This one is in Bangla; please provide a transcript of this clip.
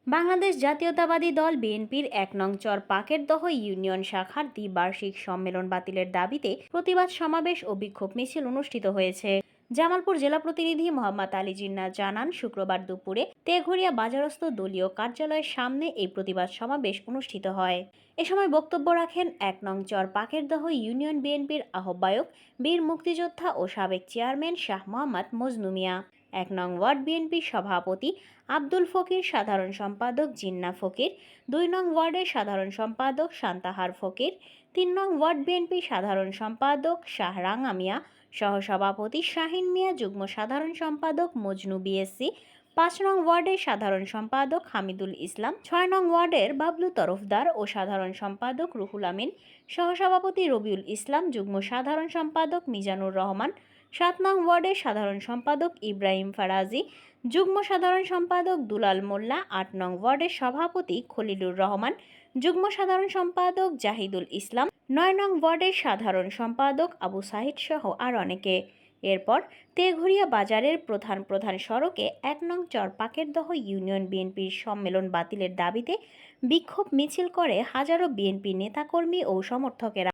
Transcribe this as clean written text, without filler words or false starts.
বাংলাদেশ জাতীয়তাবাদী দল বিএনপির ১ নং চর পাকেরদহ ইউনিয়ন শাখার দ্বিবার্ষিক সম্মেলন বাতিলের দাবিতে প্রতিবাদ সমাবেশ ও বিক্ষোভ মিছিল অনুষ্ঠিত হয়েছে। জামালপুর জেলা প্রতিনিধি মোহাম্মদ আলী জিন্নাহ জানান, শুক্রবার দুপুরে তেঘরিয়া বাজারস্থ দলীয় কার্যালয়ের সামনে এই প্রতিবাদ সমাবেশ অনুষ্ঠিত হয়। এ সময় বক্তব্য রাখেন ১ নং চর পাকেরদহ ইউনিয়ন বিএনপির আহ্বায়ক, বীর মুক্তিযোদ্ধা ও সাবেক চেয়ারম্যান শাহ মোহাম্মদ মজনু মিয়া, ১ নং ওয়ার্ড বিএনপির সভাপতি আব্দুল ফকির, সাধারণ সম্পাদক জিন্নাহ ফকির, ২ নং ওয়ার্ডের সাধারণ সম্পাদক সান্তাহার ফকির, ৩ নং ওয়ার্ড বিএনপি সাধারণ সম্পাদক শাহ রাঙা মিয়া, সহসভাপতি শাহিন মিয়া, যুগ্ম সাধারণ সম্পাদক মজনু বিএসসি, ৫ নং ওয়ার্ডের সাধারণ সম্পাদক হামিদুল ইসলাম, ৬ নং ওয়ার্ডের বাবলু তরফদার ও সাধারণ সম্পাদক রুহুল আমিন, সহসভাপতি রবিউল ইসলাম, যুগ্ম সাধারণ সম্পাদক মিজানুর রহমান, ৭ নং ওয়ার্ডের সাধারণ সম্পাদক ইব্রাহিম ফারাজি, যুগ্ম সাধারণ সম্পাদক দুলাল মোল্লা, ৮ নং ওয়ার্ডের সভাপতি খলিলুর রহমান, যুগ্ম সাধারণ সম্পাদক জাহিদুল ইসলাম, ৯ নং ওয়ার্ডের সাধারণ সম্পাদক আবু সাহিদ সহ আর অনেকে। এরপর তেঘরিয়া বাজারের প্রধান প্রধান সড়কে ১ নং চর পাকেরদহ ইউনিয়ন বিএনপির সম্মেলন বাতিলের দাবিতে বিক্ষোভ মিছিল করে হাজারো বিএনপি নেতাকর্মী ও সমর্থকেরা।